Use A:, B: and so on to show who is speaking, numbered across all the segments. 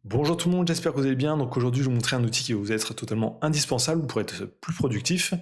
A: Bonjour tout le monde, j'espère que vous allez bien. Donc aujourd'hui, je vais vous montrer un outil qui va vous être totalement indispensable pour être plus productif.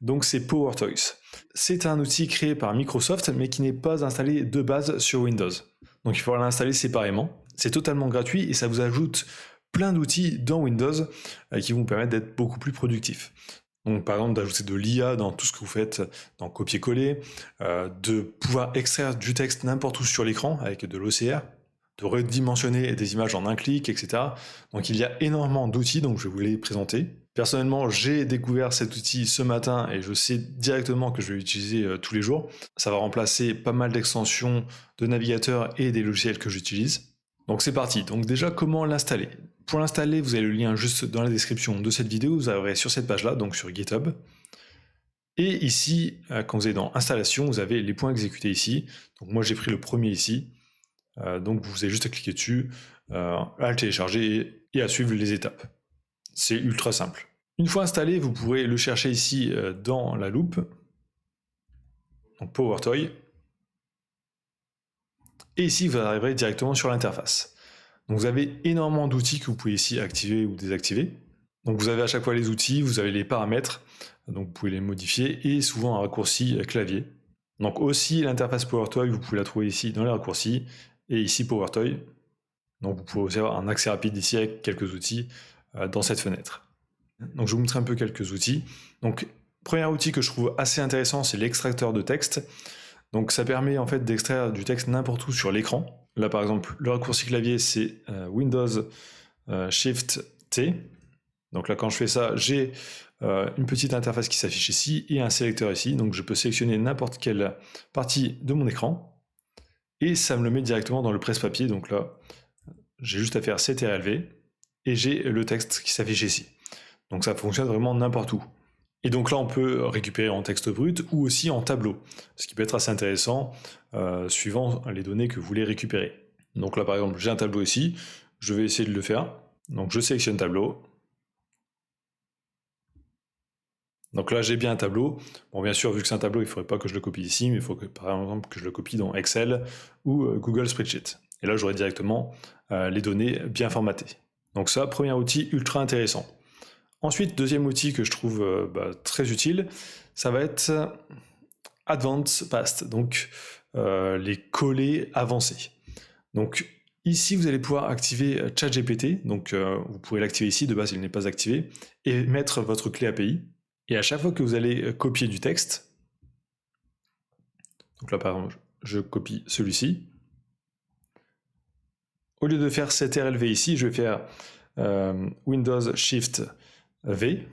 A: Donc c'est PowerToys. C'est un outil créé par Microsoft, mais qui n'est pas installé de base sur Windows. Donc il faudra l'installer séparément. C'est totalement gratuit et ça vous ajoute plein d'outils dans Windows qui vont vous permettre d'être beaucoup plus productif. Donc par exemple d'ajouter de l'IA dans tout ce que vous faites, dans copier-coller, de pouvoir extraire du texte n'importe où sur l'écran avec de l'OCR, de redimensionner des images en un clic, etc. Donc il y a énormément d'outils, donc je vais vous les présenter. Personnellement, j'ai découvert cet outil ce matin et je sais directement que je vais l'utiliser tous les jours. Ça va remplacer pas mal d'extensions de navigateurs et des logiciels que j'utilise. Donc c'est parti. Donc déjà, comment l'installer? Pour l'installer, vous avez le lien juste dans la description de cette vidéo. Vous arriverez sur cette page-là, donc sur GitHub. Et ici, quand vous êtes dans Installation, vous avez les points exécutés ici. Donc moi, j'ai pris le premier ici. Donc vous avez juste à cliquer dessus, à le télécharger et à suivre les étapes. C'est ultra simple. Une fois installé, vous pourrez le chercher ici dans la loupe, donc PowerToy. Et ici, vous arriverez directement sur l'interface. Donc vous avez énormément d'outils que vous pouvez ici activer ou désactiver. Donc vous avez à chaque fois les outils, vous avez les paramètres, donc vous pouvez les modifier, et souvent un raccourci clavier. Donc aussi l'interface PowerToy, vous pouvez la trouver ici dans les raccourcis, et ici PowerToy. Donc vous pouvez aussi avoir un accès rapide ici avec quelques outils dans cette fenêtre. Donc je vais vous montrer un peu quelques outils. Donc premier outil que je trouve assez intéressant, c'est l'extracteur de texte. Donc ça permet en fait d'extraire du texte n'importe où sur l'écran. Là par exemple, le raccourci clavier c'est Windows Shift T. Donc là quand je fais ça, j'ai une petite interface qui s'affiche ici et un sélecteur ici. Donc je peux sélectionner n'importe quelle partie de mon écran et ça me le met directement dans le presse-papier. Donc là, j'ai juste à faire CTRL-V et j'ai le texte qui s'affiche ici. Donc ça fonctionne vraiment n'importe où. Et donc là, on peut récupérer en texte brut ou aussi en tableau, ce qui peut être assez intéressant suivant les données que vous voulez récupérer. Donc là, par exemple, j'ai un tableau ici, je vais essayer de le faire. Donc je sélectionne tableau. Donc là, j'ai bien un tableau. Bon, bien sûr, vu que c'est un tableau, il ne faudrait pas que je le copie ici, mais il faut que, par exemple, que je le copie dans Excel ou Google Spreadsheet. Et là, j'aurai directement les données bien formatées. Donc ça, premier outil ultra intéressant. Ensuite, deuxième outil que je trouve très utile, ça va être Advanced Past, donc les collets avancés. Donc ici, vous allez pouvoir activer ChatGPT, donc vous pouvez l'activer ici, de base il n'est pas activé, et mettre votre clé API. Et à chaque fois que vous allez copier du texte, donc là par exemple, je copie celui-ci, au lieu de faire CTRL-V ici, je vais faire Windows Shift V.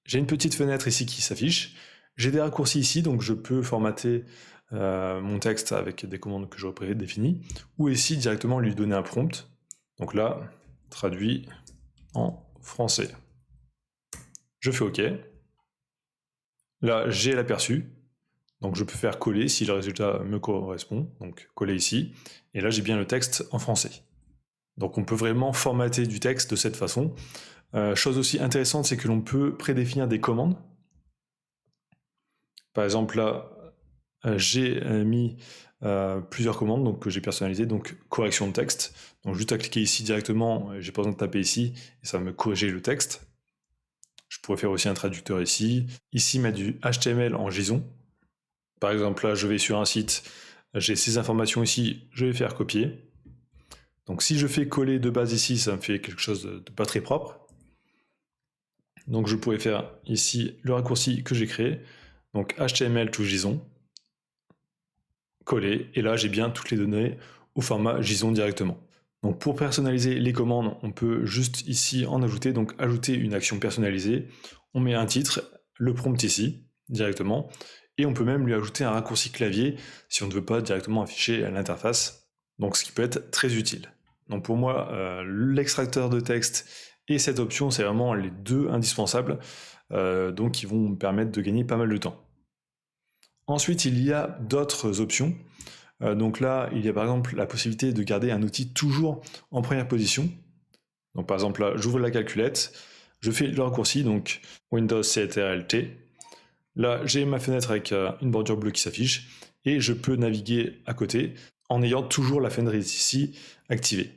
A: J'ai une petite fenêtre ici qui s'affiche. J'ai des raccourcis ici, donc je peux formater mon texte avec des commandes que j'aurais prédéfinies, ou ici directement lui donner un prompt. Donc là, traduit en français. Je fais OK. Là, j'ai l'aperçu. Donc je peux faire coller si le résultat me correspond. Donc coller ici. Et là, j'ai bien le texte en français. Donc on peut vraiment formater du texte de cette façon. Chose aussi intéressante, c'est que l'on peut prédéfinir des commandes. Par exemple, là, j'ai mis plusieurs commandes donc, que j'ai personnalisées. Donc correction de texte. Donc juste à cliquer ici directement, j'ai pas besoin de taper ici, et ça va me corriger le texte. Je pourrais faire aussi un traducteur ici. Ici, mettre du HTML en JSON. Par exemple, là, je vais sur un site, j'ai ces informations ici, je vais faire copier. Donc si je fais coller de base ici, ça me fait quelque chose de pas très propre. Donc je pourrais faire ici le raccourci que j'ai créé, donc HTML to JSON, coller, et là j'ai bien toutes les données au format JSON directement. Donc pour personnaliser les commandes, on peut juste ici en ajouter, donc ajouter une action personnalisée. On met un titre, le prompt ici, directement, et on peut même lui ajouter un raccourci clavier si on ne veut pas directement afficher l'interface, donc ce qui peut être très utile. Donc pour moi, l'extracteur de texte et cette option, c'est vraiment les deux indispensables, donc qui vont me permettre de gagner pas mal de temps. Ensuite, il y a d'autres options. Donc là, il y a par exemple la possibilité de garder un outil toujours en première position. Donc par exemple là, j'ouvre la calculette, je fais le raccourci, donc Windows CTRL-T. Là, j'ai ma fenêtre avec une bordure bleue qui s'affiche, et je peux naviguer à côté en ayant toujours la fenêtre ici activée.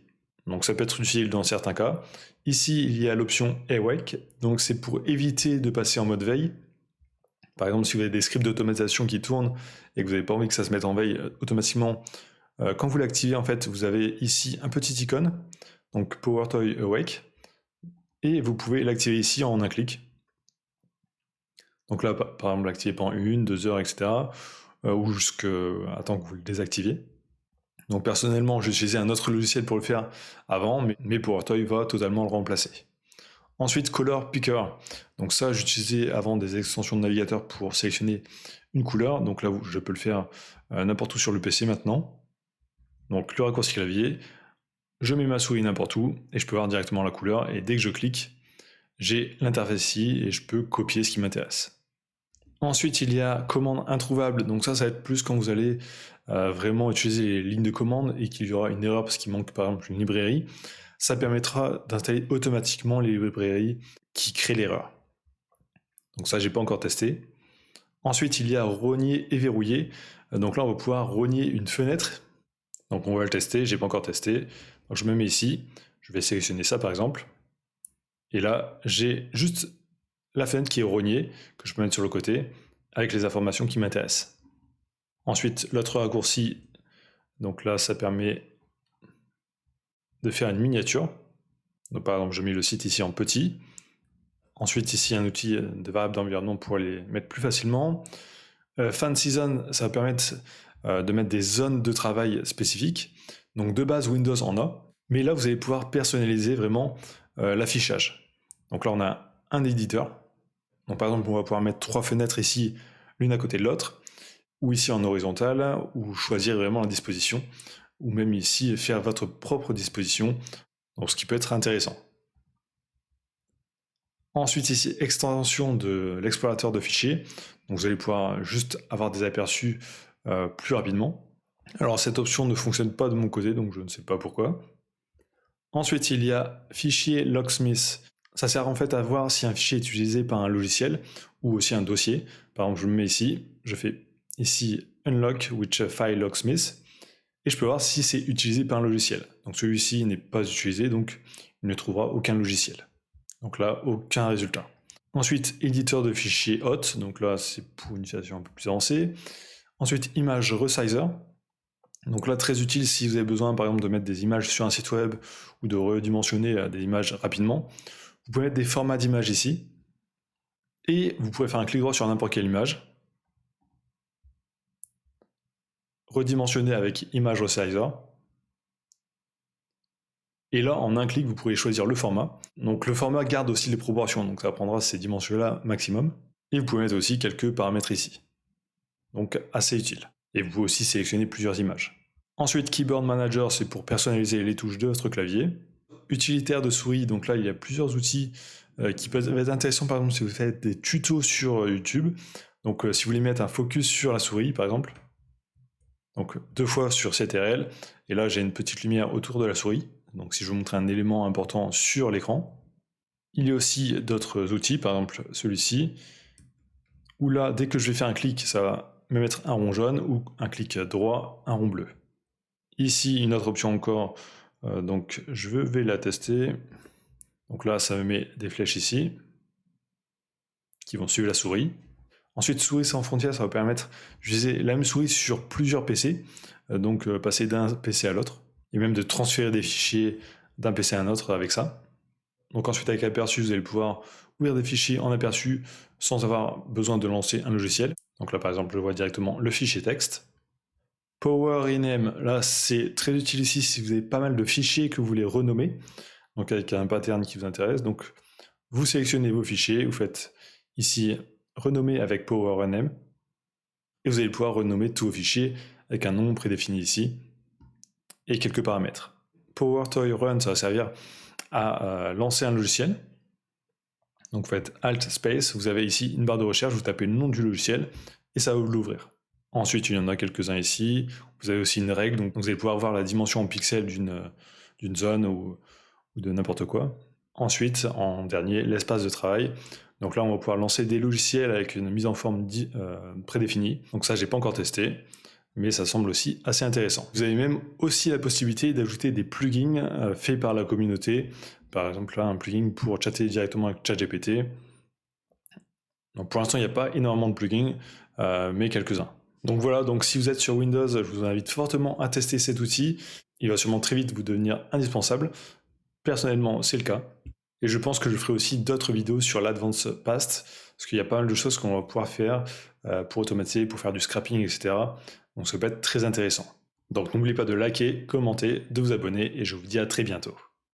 A: Donc ça peut être utile dans certains cas. Ici, il y a l'option Awake, donc c'est pour éviter de passer en mode veille. Par exemple, si vous avez des scripts d'automatisation qui tournent et que vous n'avez pas envie que ça se mette en veille automatiquement, quand vous l'activez, en fait, vous avez ici un petit icône, donc PowerToy Awake, et vous pouvez l'activer ici en un clic. Donc là, par exemple, l'activer pendant 1, 2 heures, etc. Ou jusqu'à temps que vous le désactiviez. Donc personnellement, j'utilisais un autre logiciel pour le faire avant, mais PowerToy va totalement le remplacer. Ensuite, Color Picker. Donc ça, j'utilisais avant des extensions de navigateur pour sélectionner une couleur. Donc là, je peux le faire n'importe où sur le PC maintenant. Donc le raccourci clavier, je mets ma souris n'importe où et je peux voir directement la couleur. Et dès que je clique, j'ai l'interface ici et je peux copier ce qui m'intéresse. Ensuite, il y a commande introuvable. Donc ça va être plus quand vous allez vraiment utiliser les lignes de commande et qu'il y aura une erreur parce qu'il manque par exemple une librairie. Ça permettra d'installer automatiquement les librairies qui créent l'erreur. Donc ça, j'ai pas encore testé. Ensuite, il y a rogner et verrouiller. Donc là, on va pouvoir rogner une fenêtre. Donc on va le tester, j'ai pas encore testé. Donc je me mets ici, je vais sélectionner ça par exemple. Et là, j'ai juste la fenêtre qui est rognée, que je peux mettre sur le côté, avec les informations qui m'intéressent. Ensuite, l'autre raccourci, donc là, ça permet de faire une miniature. Donc par exemple, je mets le site ici en petit. Ensuite, ici, un outil de variable d'environnement pour les mettre plus facilement. Fan Season, ça va permettre de mettre des zones de travail spécifiques. Donc de base, Windows en a. Mais là, vous allez pouvoir personnaliser vraiment l'affichage. Donc là, on a un éditeur. Donc par exemple, on va pouvoir mettre 3 fenêtres ici, l'une à côté de l'autre, ou ici en horizontal, ou choisir vraiment la disposition, ou même ici faire votre propre disposition, donc ce qui peut être intéressant. Ensuite ici, extension de l'explorateur de fichiers, donc vous allez pouvoir juste avoir des aperçus plus rapidement. Alors cette option ne fonctionne pas de mon côté, donc je ne sais pas pourquoi. Ensuite, il y a fichier locksmith. Ça sert en fait à voir si un fichier est utilisé par un logiciel ou aussi un dossier. Par exemple, je me mets ici, je fais ici Unlock which file locksmith et je peux voir si c'est utilisé par un logiciel. Donc celui-ci n'est pas utilisé, donc il ne trouvera aucun logiciel. Donc là, aucun résultat. Ensuite, éditeur de fichiers hot, donc là c'est pour une utilisation un peu plus avancée. Ensuite, image resizer. Donc là, très utile si vous avez besoin, par exemple, de mettre des images sur un site web ou de redimensionner des images rapidement. Vous pouvez mettre des formats d'images ici. Et vous pouvez faire un clic droit sur n'importe quelle image. Redimensionner avec Image Resizer. Et là, en un clic, vous pourrez choisir le format. Donc le format garde aussi les proportions, donc ça prendra ces dimensions-là maximum. Et vous pouvez mettre aussi quelques paramètres ici. Donc assez utile. Et vous pouvez aussi sélectionner plusieurs images. Ensuite, Keyboard Manager, c'est pour personnaliser les touches de votre clavier. Utilitaire de souris, donc là, il y a plusieurs outils qui peuvent être intéressants, par exemple, si vous faites des tutos sur YouTube. Donc si vous voulez mettre un focus sur la souris, par exemple. Donc 2 fois sur CTRL, et là, j'ai une petite lumière autour de la souris. Donc si je veux montrer un élément important sur l'écran. Il y a aussi d'autres outils, par exemple celui-ci, où là, dès que je vais faire un clic, ça va me mettre un rond jaune, ou un clic droit, un rond bleu. Ici, une autre option encore, donc je vais la tester. Donc là, ça me met des flèches ici, qui vont suivre la souris. Ensuite, souris sans frontières, ça va permettre d'utiliser la même souris sur plusieurs PC, donc passer d'un PC à l'autre, et même de transférer des fichiers d'un PC à un autre avec ça. Donc ensuite, avec aperçu, vous allez pouvoir ouvrir des fichiers en aperçu sans avoir besoin de lancer un logiciel. Donc là, par exemple, je vois directement le fichier texte. Power Rename, là, c'est très utile ici si vous avez pas mal de fichiers que vous voulez renommer, donc avec un pattern qui vous intéresse. Donc, vous sélectionnez vos fichiers, vous faites ici renommer avec Power Rename, et vous allez pouvoir renommer tous vos fichiers avec un nom prédéfini ici, et quelques paramètres. PowerToy Run, ça va servir à lancer un logiciel. Donc vous faites Alt Space, vous avez ici une barre de recherche, vous tapez le nom du logiciel et ça va vous l'ouvrir. Ensuite, il y en a quelques-uns ici. Vous avez aussi une règle, donc vous allez pouvoir voir la dimension en pixels d'une zone ou de n'importe quoi. Ensuite, en dernier, l'espace de travail. Donc là, on va pouvoir lancer des logiciels avec une mise en forme prédéfinie. Donc ça, j'ai pas encore testé. mais ça semble aussi assez intéressant. Vous avez même aussi la possibilité d'ajouter des plugins faits par la communauté. Par exemple, là, un plugin pour chatter directement avec ChatGPT. Donc pour l'instant, il n'y a pas énormément de plugins, mais quelques-uns. Donc voilà, donc si vous êtes sur Windows, je vous invite fortement à tester cet outil. Il va sûrement très vite vous devenir indispensable. Personnellement, c'est le cas. Et je pense que je ferai aussi d'autres vidéos sur l'Advance Past, parce qu'il y a pas mal de choses qu'on va pouvoir faire pour automatiser, pour faire du scrapping, etc. Donc ça peut être très intéressant. Donc n'oubliez pas de liker, commenter, de vous abonner, et je vous dis à très bientôt.